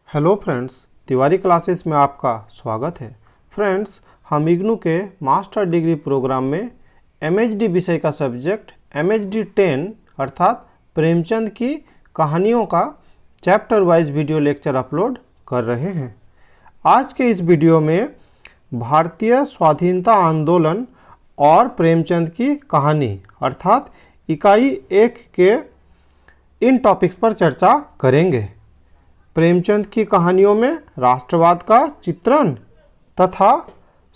Hello friends, Tiwari classes में आपका स्वागत है। फ्रेंड्स, हम इग्नू के मास्टर डिग्री प्रोग्राम में एमएचडी विषय का सब्जेक्ट एमएचडी 10 अर्थात प्रेमचंद की कहानियों का chapter wise video lecture upload कर रहे हैं। आज के इस वीडियो में भारतीय स्वाधीनता आंदोलन और प्रेमचंद की कहानी अर्थात इकाई 1 के इन टॉपिक्स पर चर्चा करेंगे। प्रेमचंद की कहानियों में राष्ट्रवाद का चित्रण तथा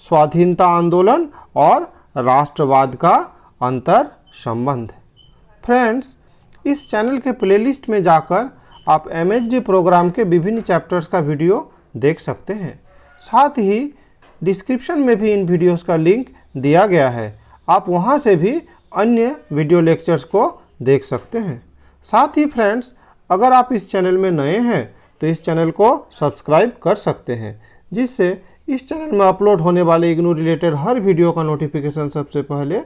स्वाधीनता आंदोलन और राष्ट्रवाद का अंतर संबंध। फ्रेंड्स, इस चैनल के प्लेलिस्ट में जाकर आप एमएचडी प्रोग्राम के विभिन्न चैप्टर्स का वीडियो देख सकते हैं। साथ ही डिस्क्रिप्शन में भी इन वीडियोस का लिंक दिया गया है, आप वहां से भी अन्य वीडियो लेक्चर्स को देख सकते हैं। साथ ही फ्रेंड्स, अगर आप इस चैनल में नए हैं तो इस चैनल को सब्सक्राइब कर सकते हैं, जिससे इस चैनल में अपलोड होने वाले इग्नू रिलेटेड हर वीडियो का नोटिफिकेशन सबसे पहले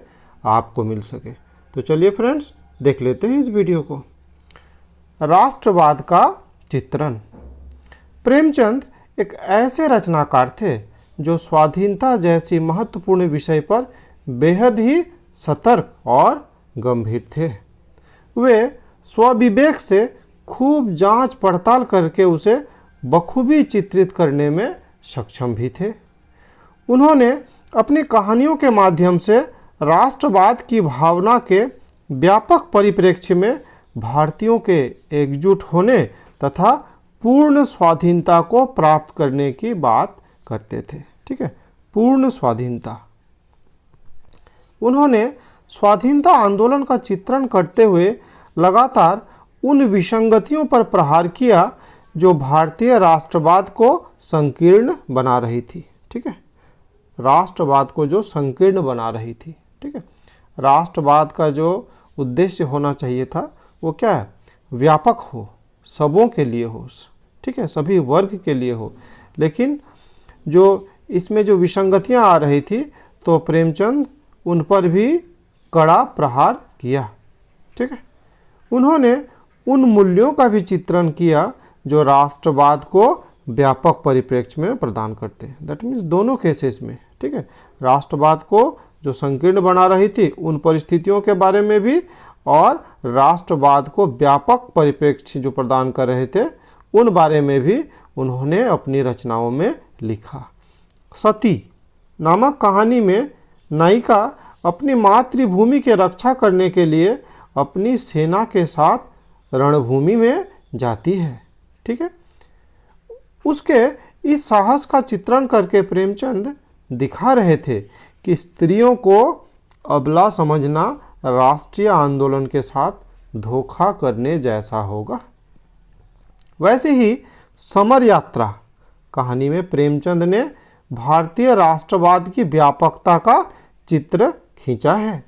आपको मिल सके। तो चलिए फ्रेंड्स, देख लेते हैं इस वीडियो को। राष्ट्रवाद का चित्रण। प्रेमचंद एक ऐसे रचनाकार थे जो स्वाधीनता जैसी महत्वपूर्ण विषय पर बेहद ही सतर्क और गंभीर थे। वे स्वविवेक से खूब जांच पड़ताल करके उसे बखूबी चित्रित करने में सक्षम भी थे। उन्होंने अपनी कहानियों के माध्यम से राष्ट्रवाद की भावना के व्यापक परिप्रेक्ष्य में भारतीयों के एकजुट होने तथा पूर्ण स्वाधीनता को प्राप्त करने की बात करते थे। ठीक है, पूर्ण स्वाधीनता। उन्होंने स्वाधीनता आंदोलन का चित्रण करते हुए लगातार उन विसंगतियों पर प्रहार किया जो भारतीय राष्ट्रवाद को संकीर्ण बना रही थी। ठीक है, राष्ट्रवाद को जो संकीर्ण बना रही थी। ठीक है, राष्ट्रवाद का जो उद्देश्य होना चाहिए था वो क्या है? व्यापक हो, सबों के लिए हो। ठीक है, सभी वर्ग के लिए हो। लेकिन जो इसमें जो विसंगतियां आ रही थी तो प्रेमचंद उन पर भी कड़ा प्रहार किया। ठीक है, उन्होंने उन मूल्यों का भी चित्रण किया जो राष्ट्रवाद को व्यापक परिप्रेक्ष्य में प्रदान करते हैं। दैट मीन्स दोनों केसेस में। ठीक है, राष्ट्रवाद को जो संकीर्ण बना रही थी उन परिस्थितियों के बारे में भी, और राष्ट्रवाद को व्यापक परिप्रेक्ष्य जो प्रदान कर रहे थे उन बारे में भी उन्होंने अपनी रचनाओं में लिखा। सती नामक कहानी में नायिका अपनी मातृभूमि की रक्षा करने के लिए अपनी सेना के साथ रणभूमि में जाती है। ठीक है, उसके इस साहस का चित्रण करके प्रेमचंद दिखा रहे थे कि स्त्रियों को अबला समझना राष्ट्रीय आंदोलन के साथ धोखा करने जैसा होगा। वैसे ही समर यात्रा कहानी में प्रेमचंद ने भारतीय राष्ट्रवाद की व्यापकता का चित्र खींचा है।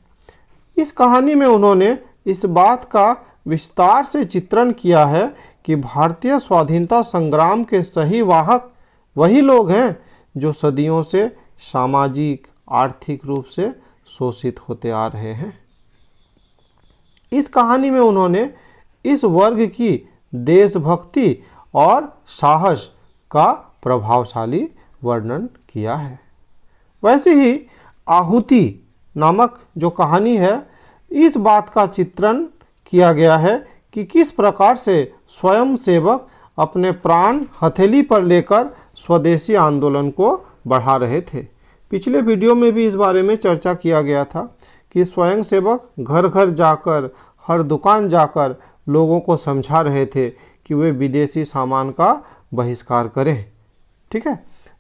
इस कहानी में उन्होंने इस बात का विस्तार से चित्रण किया है कि भारतीय स्वाधीनता संग्राम के सही वाहक वही लोग हैं जो सदियों से सामाजिक आर्थिक रूप से शोषित होते आ रहे हैं। इस कहानी में उन्होंने इस वर्ग की देशभक्ति और साहस का प्रभावशाली वर्णन किया है। वैसे ही आहुति नामक जो कहानी है, इस बात का चित्रण किया गया है कि किस प्रकार से स्वयं सेवक अपने प्राण हथेली पर लेकर स्वदेशी आंदोलन को बढ़ा रहे थे। पिछले वीडियो में भी इस बारे में चर्चा किया गया था कि स्वयं सेवक घर घर जाकर, हर दुकान जाकर लोगों को समझा रहे थे कि वे विदेशी सामान का बहिष्कार करें। ठीक है,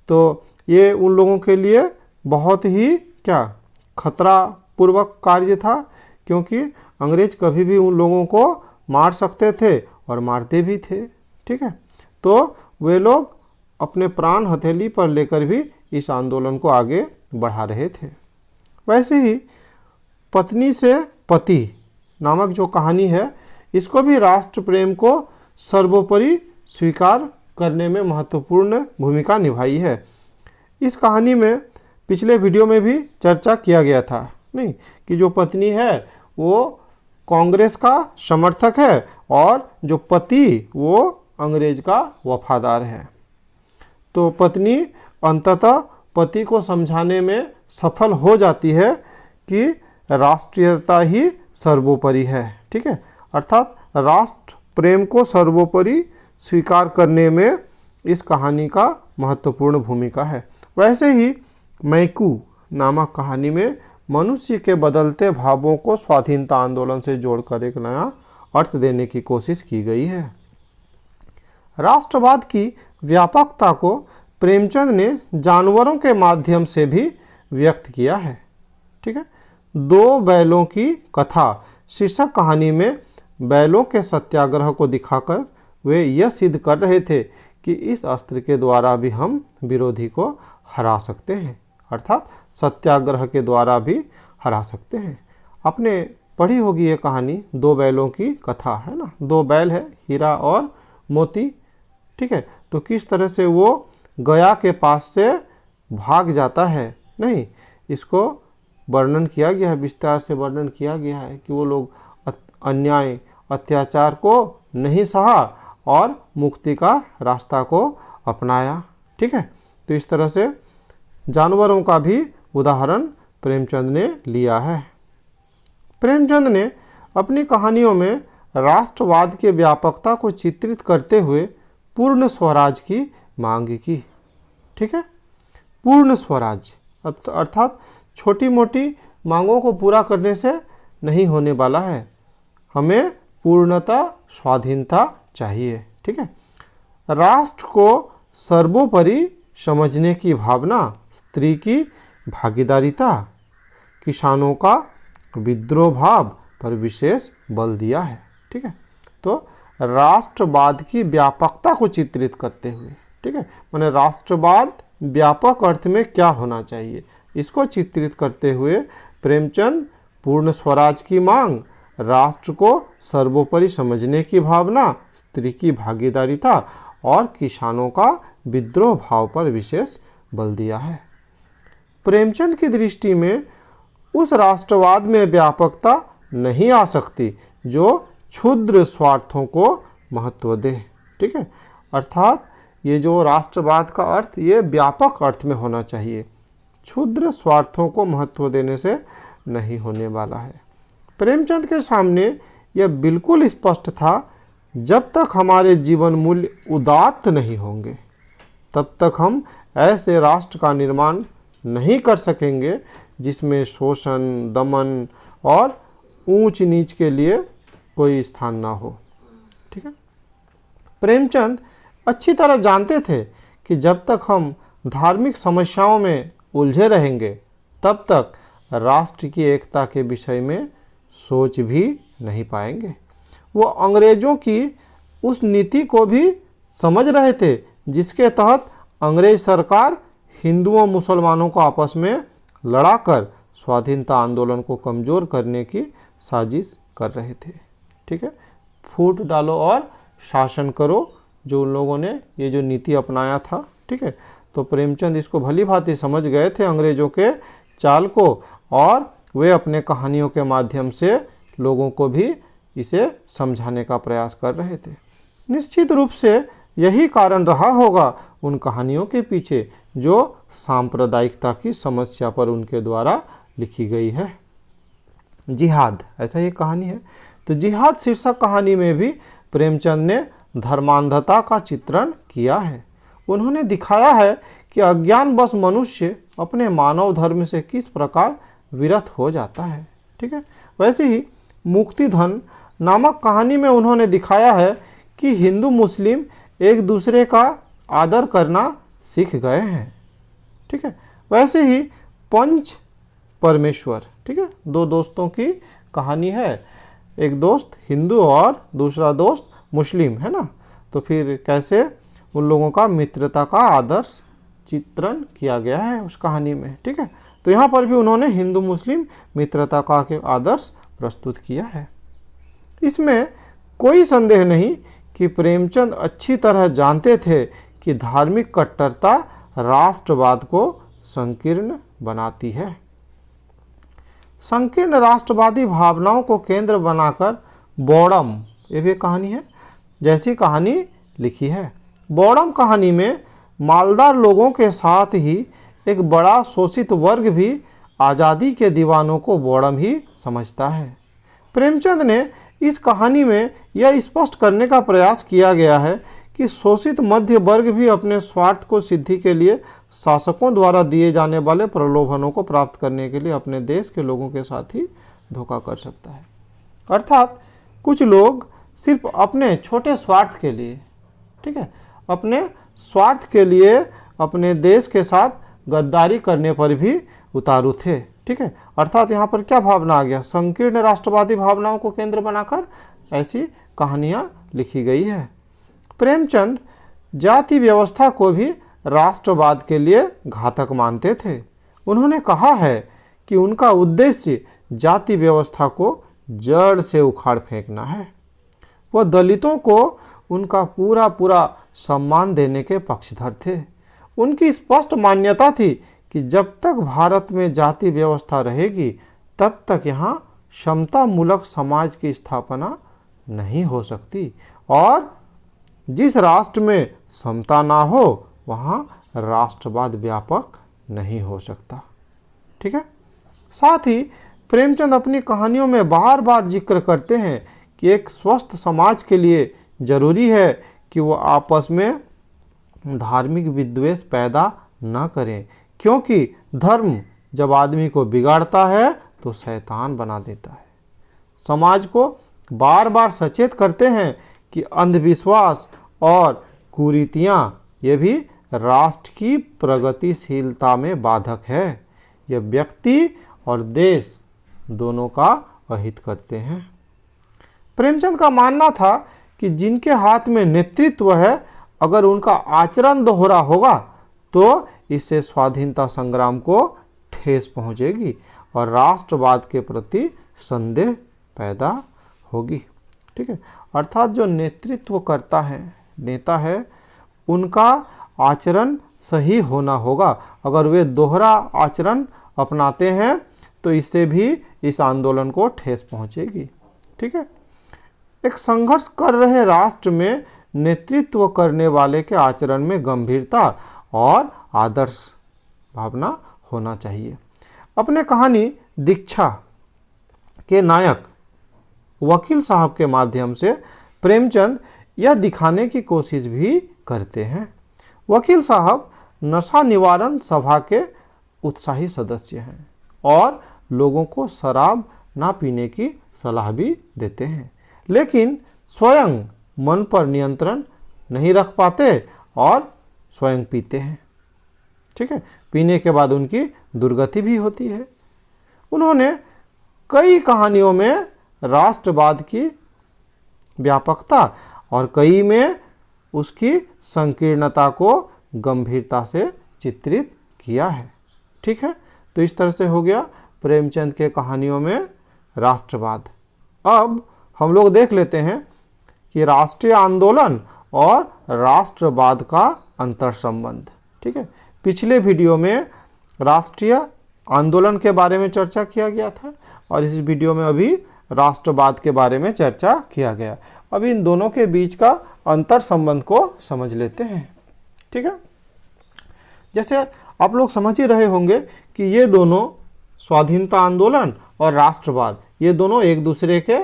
तो ये उन लोगों के लिए बहुत ही खतरा पूर्वक कार्य था, क्योंकि अंग्रेज कभी भी उन लोगों को मार सकते थे और मारते भी थे। ठीक है, तो वे लोग अपने प्राण हथेली पर लेकर भी इस आंदोलन को आगे बढ़ा रहे थे। वैसे ही पत्नी से पति नामक जो कहानी है, इसको भी राष्ट्र प्रेम को सर्वोपरि स्वीकार करने में महत्वपूर्ण भूमिका निभाई है। इस कहानी में पिछले वीडियो में भी चर्चा किया गया था नहीं कि जो पत्नी है वो कांग्रेस का समर्थक है और जो पति वो अंग्रेज का वफादार है। तो पत्नी अंततः पति को समझाने में सफल हो जाती है कि राष्ट्रीयता ही सर्वोपरि है। ठीक है, अर्थात राष्ट्र प्रेम को सर्वोपरि स्वीकार करने में इस कहानी का महत्वपूर्ण भूमिका है। वैसे ही मैकू नामक कहानी में मनुष्य के बदलते भावों को स्वाधीनता आंदोलन से जोड़कर एक नया अर्थ देने की कोशिश की गई है। राष्ट्रवाद की व्यापकता को प्रेमचंद ने जानवरों के माध्यम से भी व्यक्त किया है। ठीक है, दो बैलों की कथा शीर्षक कहानी में बैलों के सत्याग्रह को दिखाकर वे यह सिद्ध कर रहे थे कि इस अस्त्र के द्वारा भी हम विरोधी को हरा सकते हैं, अर्थात सत्याग्रह के द्वारा भी हरा सकते हैं। आपने पढ़ी होगी ये कहानी, दो बैलों की कथा, है ना। दो बैल है, हीरा और मोती। ठीक है, तो किस तरह से वो गया के पास से भाग जाता है, नहीं, इसको वर्णन किया गया है, विस्तार से वर्णन किया गया है कि वो लोग अन्याय अत्याचार को नहीं सहा और मुक्ति का रास्ता को अपनाया। ठीक है, तो इस तरह से जानवरों का भी उदाहरण प्रेमचंद ने लिया है। प्रेमचंद ने अपनी कहानियों में राष्ट्रवाद की व्यापकता को चित्रित करते हुए पूर्ण स्वराज की मांग की। ठीक है, पूर्ण स्वराज अर्थात छोटी मोटी मांगों को पूरा करने से नहीं होने वाला है, हमें पूर्णता स्वाधीनता चाहिए। ठीक है, राष्ट्र को सर्वोपरि समझने की भावना, स्त्री की भागीदारिता, किसानों का विद्रोह भाव पर विशेष बल दिया है। ठीक है, तो राष्ट्रवाद की व्यापकता को चित्रित करते हुए, ठीक है, माने राष्ट्रवाद व्यापक अर्थ में क्या होना चाहिए, इसको चित्रित करते हुए प्रेमचंद पूर्ण स्वराज की मांग, राष्ट्र को सर्वोपरि समझने की भावना, स्त्री की भागीदारिता और किसानों का विद्रोह भाव पर विशेष बल दिया है। प्रेमचंद की दृष्टि में उस राष्ट्रवाद में व्यापकता नहीं आ सकती जो क्षुद्र स्वार्थों को महत्व दे। ठीक है, अर्थात ये जो राष्ट्रवाद का अर्थ ये व्यापक अर्थ में होना चाहिए, क्षुद्र स्वार्थों को महत्व देने से नहीं होने वाला है। प्रेमचंद के सामने यह बिल्कुल स्पष्ट था, जब तक हमारे जीवन मूल्य उदात्त नहीं होंगे तब तक हम ऐसे राष्ट्र का निर्माण नहीं कर सकेंगे जिसमें शोषण, दमन और ऊंच नीच के लिए कोई स्थान ना हो। ठीक है, प्रेमचंद अच्छी तरह जानते थे कि जब तक हम धार्मिक समस्याओं में उलझे रहेंगे तब तक राष्ट्र की एकता के विषय में सोच भी नहीं पाएंगे। वो अंग्रेजों की उस नीति को भी समझ रहे थे जिसके तहत अंग्रेज सरकार हिंदुओं मुसलमानों को आपस में लड़ाकर स्वाधीनता आंदोलन को कमज़ोर करने की साजिश कर रहे थे। ठीक है, फूट डालो और शासन करो, जो उन लोगों ने ये जो नीति अपनाया था। ठीक है, तो प्रेमचंद इसको भली भांति समझ गए थे अंग्रेजों के चाल को, और वे अपने कहानियों के माध्यम से लोगों को भी इसे समझाने का प्रयास कर रहे थे। निश्चित रूप से यही कारण रहा होगा उन कहानियों के पीछे जो सांप्रदायिकता की समस्या पर उनके द्वारा लिखी गई है। जिहाद, ऐसा ही कहानी है। तो जिहाद शीर्षक कहानी में भी प्रेमचंद ने धर्मांधता का चित्रण किया है। उन्होंने दिखाया है कि अज्ञानवश मनुष्य अपने मानव धर्म से किस प्रकार विरत हो जाता है। ठीक है, वैसे ही मुक्ति धन नामक कहानी में उन्होंने दिखाया है कि हिंदू मुस्लिम एक दूसरे का आदर करना सीख गए हैं। ठीक है, वैसे ही पंच परमेश्वर, ठीक है, दो दोस्तों की कहानी है, एक दोस्त हिंदू और दूसरा दोस्त मुस्लिम, है ना। तो फिर कैसे उन लोगों का मित्रता का आदर्श चित्रण किया गया है उस कहानी में। ठीक है, तो यहाँ पर भी उन्होंने हिंदू मुस्लिम मित्रता का के आदर्श प्रस्तुत किया है। इसमें कोई संदेह नहीं कि प्रेमचंद अच्छी तरह जानते थे कि धार्मिक कट्टरता राष्ट्रवाद को संकीर्ण बनाती है। संकीर्ण राष्ट्रवादी भावनाओं को केंद्र बनाकर बॉडम, ये भी कहानी है, जैसी कहानी लिखी है। बौड़म कहानी में मालदार लोगों के साथ ही एक बड़ा शोषित वर्ग भी आज़ादी के दीवानों को बौड़म ही समझता है। प्रेमचंद ने इस कहानी में यह स्पष्ट करने का प्रयास किया गया है कि शोषित मध्य वर्ग भी अपने स्वार्थ को सिद्धि के लिए शासकों द्वारा दिए जाने वाले प्रलोभनों को प्राप्त करने के लिए अपने देश के लोगों के साथ ही धोखा कर सकता है। अर्थात कुछ लोग सिर्फ अपने छोटे स्वार्थ के लिए, ठीक है, अपने स्वार्थ के लिए अपने देश के साथ गद्दारी करने पर भी उतारू थे। ठीक है, अर्थात यहाँ पर क्या भावना आ गया, संकीर्ण राष्ट्रवादी भावनाओं को केंद्र बनाकर ऐसी कहानियाँ लिखी गई है। प्रेमचंद जाति व्यवस्था को भी राष्ट्रवाद के लिए घातक मानते थे। उन्होंने कहा है कि उनका उद्देश्य जाति व्यवस्था को जड़ से उखाड़ फेंकना है। वह दलितों को उनका पूरा पूरा सम्मान देने के पक्षधर थे। उनकी स्पष्ट मान्यता थी कि जब तक भारत में जाति व्यवस्था रहेगी तब तक यहाँ समतामूलक समाज की स्थापना नहीं हो सकती, और जिस राष्ट्र में समता ना हो वहाँ राष्ट्रवाद व्यापक नहीं हो सकता। ठीक है, साथ ही प्रेमचंद अपनी कहानियों में बार बार जिक्र करते हैं कि एक स्वस्थ समाज के लिए जरूरी है कि वो आपस में धार्मिक विद्वेष पैदा न करें, क्योंकि धर्म जब आदमी को बिगाड़ता है तो शैतान बना देता है। समाज को बार बार सचेत करते हैं कि अंधविश्वास और कुरीतियाँ ये भी राष्ट्र की प्रगतिशीलता में बाधक है। यह व्यक्ति और देश दोनों का अहित करते हैं। प्रेमचंद का मानना था कि जिनके हाथ में नेतृत्व है, अगर उनका आचरण दोहरा होगा तो इससे स्वाधीनता संग्राम को ठेस पहुंचेगी और राष्ट्रवाद के प्रति संदेह पैदा होगी। ठीक है, अर्थात जो नेतृत्व करता है, नेता है, उनका आचरण सही होना होगा। अगर वे दोहरा आचरण अपनाते हैं तो इससे भी इस आंदोलन को ठेस पहुंचेगी। ठीक है, एक संघर्ष कर रहे राष्ट्र में नेतृत्व करने वाले के आचरण में गंभीरता और आदर्श भावना होना चाहिए। अपने कहानी दीक्षा के नायक वकील साहब के माध्यम से प्रेमचंद यह दिखाने की कोशिश भी करते हैं। वकील साहब नशा निवारण सभा के उत्साही सदस्य हैं और लोगों को शराब ना पीने की सलाह भी देते हैं, लेकिन स्वयं मन पर नियंत्रण नहीं रख पाते और स्वयं पीते हैं। ठीक है, पीने के बाद उनकी दुर्गति भी होती है। उन्होंने कई कहानियों में राष्ट्रवाद की व्यापकता और कई में उसकी संकीर्णता को गंभीरता से चित्रित किया है। ठीक है, तो इस तरह से हो गया प्रेमचंद के कहानियों में राष्ट्रवाद। अब हम लोग देख लेते हैं कि राष्ट्रीय आंदोलन और राष्ट्रवाद का अंतर संबंध। ठीक है, पिछले वीडियो में राष्ट्रीय आंदोलन के बारे में चर्चा किया गया था और इस वीडियो में अभी राष्ट्रवाद के बारे में चर्चा किया गया। अब इन दोनों के बीच का अंतर संबंध को समझ लेते हैं। ठीक है, जैसे आप लोग समझ ही रहे होंगे कि ये दोनों स्वाधीनता आंदोलन और राष्ट्रवाद ये दोनों एक दूसरे के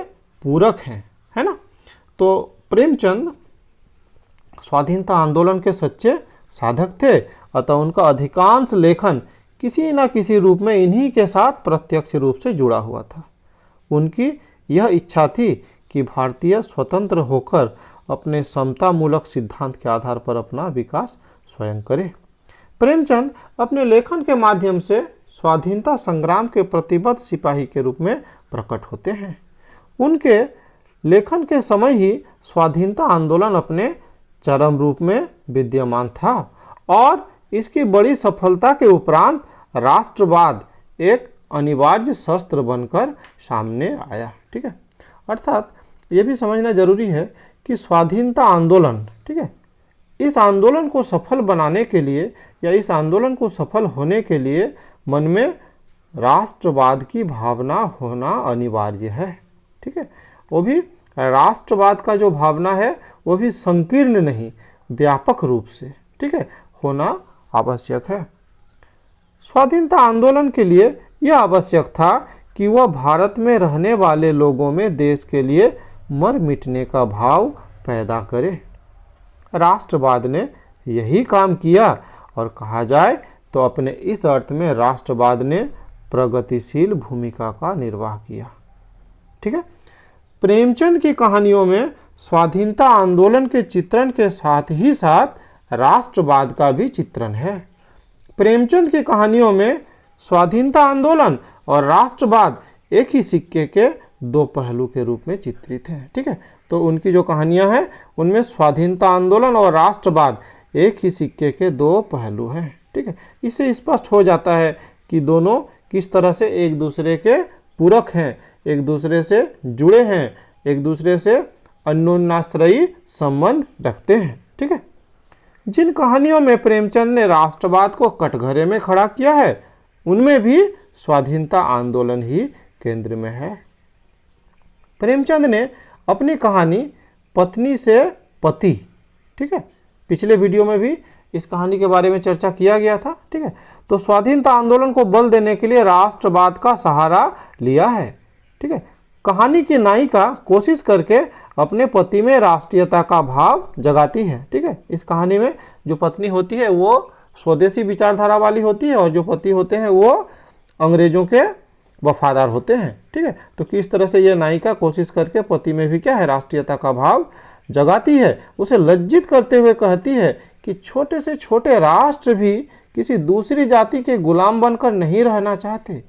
पूरक हैं, है ना। तो प्रेमचंद स्वाधीनता आंदोलन के सच्चे साधक थे, अतः उनका अधिकांश लेखन किसी न किसी रूप में इन्हीं के साथ प्रत्यक्ष रूप से जुड़ा हुआ था। उनकी यह इच्छा थी कि भारतीय स्वतंत्र होकर अपने समतामूलक सिद्धांत के आधार पर अपना विकास स्वयं करे। प्रेमचंद अपने लेखन के माध्यम से स्वाधीनता संग्राम के प्रतिबद्ध सिपाही के रूप में प्रकट होते हैं। उनके लेखन के समय ही स्वाधीनता आंदोलन अपने चरम रूप में विद्यमान था और इसकी बड़ी सफलता के उपरांत राष्ट्रवाद एक अनिवार्य शस्त्र बनकर सामने आया। ठीक है, अर्थात ये भी समझना जरूरी है कि स्वाधीनता आंदोलन, ठीक है, इस आंदोलन को सफल बनाने के लिए या इस आंदोलन को सफल होने के लिए मन में राष्ट्रवाद की भावना होना अनिवार्य है। ठीक है, वो भी राष्ट्रवाद का जो भावना है वो भी संकीर्ण नहीं, व्यापक रूप से, ठीक है, होना आवश्यक है। स्वाधीनता आंदोलन के लिए यह आवश्यक था कि वह भारत में रहने वाले लोगों में देश के लिए मर मिटने का भाव पैदा करे। राष्ट्रवाद ने यही काम किया और कहा जाए तो अपने इस अर्थ में राष्ट्रवाद ने प्रगतिशील भूमिका का निर्वाह किया, ठीक है। प्रेमचंद की कहानियों में स्वाधीनता आंदोलन के चित्रण के साथ ही साथ राष्ट्रवाद का भी चित्रण है। प्रेमचंद की कहानियों में स्वाधीनता आंदोलन और राष्ट्रवाद एक ही सिक्के के दो पहलू के रूप में चित्रित हैं, ठीक है। तो उनकी जो कहानियां हैं उनमें स्वाधीनता आंदोलन और राष्ट्रवाद एक ही सिक्के के दो पहलू हैं, ठीक है। इससे स्पष्ट हो जाता है कि दोनों किस तरह से एक दूसरे के पूरक हैं, एक दूसरे से जुड़े हैं, एक दूसरे से अन्योन्याश्रयी संबंध रखते हैं, ठीक है। जिन कहानियों में प्रेमचंद ने राष्ट्रवाद को कटघरे में खड़ा किया है उनमें भी स्वाधीनता आंदोलन ही केंद्र में है। प्रेमचंद ने अपनी कहानी पत्नी से पति, ठीक है, पिछले वीडियो में भी इस कहानी के बारे में चर्चा किया गया था, ठीक है। तो स्वाधीनता आंदोलन को बल देने के लिए राष्ट्रवाद का सहारा लिया है, ठीक है। कहानी की नायिका कोशिश करके अपने पति में राष्ट्रीयता का भाव जगाती है, ठीक है। इस कहानी में जो पत्नी होती है वो स्वदेशी विचारधारा वाली होती है और जो पति होते हैं वो अंग्रेजों के वफादार होते हैं, ठीक है। तो किस तरह से यह नायिका कोशिश करके पति में भी क्या है, राष्ट्रीयता का भाव जगाती है। उसे लज्जित करते हुए कहती है कि छोटे से छोटे राष्ट्र भी किसी दूसरी जाति के गुलाम बनकर नहीं रहना चाहते।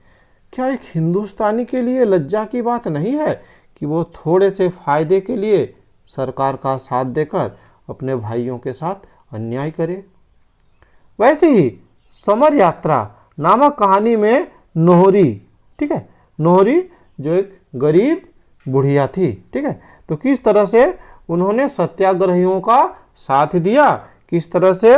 क्या एक हिंदुस्तानी के लिए लज्जा की बात नहीं है कि वो थोड़े से फायदे के लिए सरकार का साथ देकर अपने भाइयों के साथ अन्याय करे? वैसे ही समर यात्रा नामक कहानी में नोहरी, ठीक है, नोहरी जो एक गरीब बुढ़िया थी, ठीक है, तो किस तरह से उन्होंने सत्याग्रहियों का साथ दिया, किस तरह से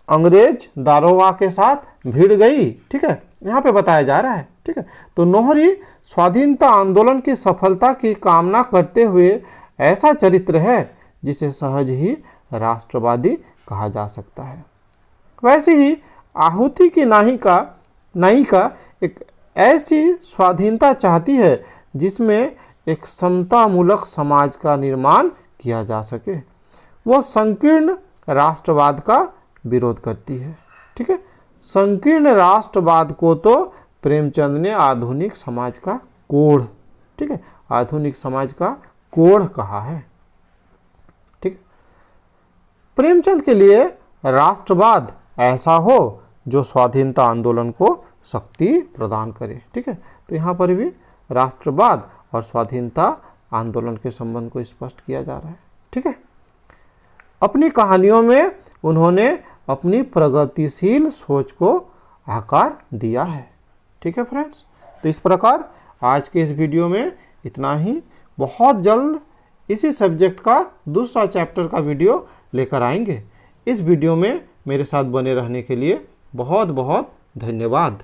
अंग्रेज दारोगा के साथ भिड़ गई, ठीक है, यहाँ पे बताया जा रहा है, ठीक है। तो नोहरी स्वाधीनता आंदोलन की सफलता की कामना करते हुए ऐसा चरित्र है जिसे सहज ही राष्ट्रवादी कहा जा सकता है। वैसे ही आहुति की नायिका एक ऐसी स्वाधीनता चाहती है जिसमें एक समतामूलक समाज का निर्माण किया जा सके। वह संकीर्ण राष्ट्रवाद का विरोध करती है, ठीक है। संकीर्ण राष्ट्रवाद को तो प्रेमचंद ने आधुनिक समाज का कोढ़, ठीक है, आधुनिक समाज का कोढ़ कहा है, ठीक है। प्रेमचंद के लिए राष्ट्रवाद ऐसा हो जो स्वाधीनता आंदोलन को शक्ति प्रदान करे, ठीक है। तो यहाँ पर भी राष्ट्रवाद और स्वाधीनता आंदोलन के संबंध को स्पष्ट किया जा रहा है, ठीक है। अपनी कहानियों में उन्होंने अपनी प्रगतिशील सोच को आकार दिया है, ठीक है फ्रेंड्स। तो इस प्रकार आज के इस वीडियो में इतना ही। बहुत जल्द इसी सब्जेक्ट का दूसरा चैप्टर का वीडियो लेकर आएंगे। इस वीडियो में मेरे साथ बने रहने के लिए बहुत बहुत धन्यवाद।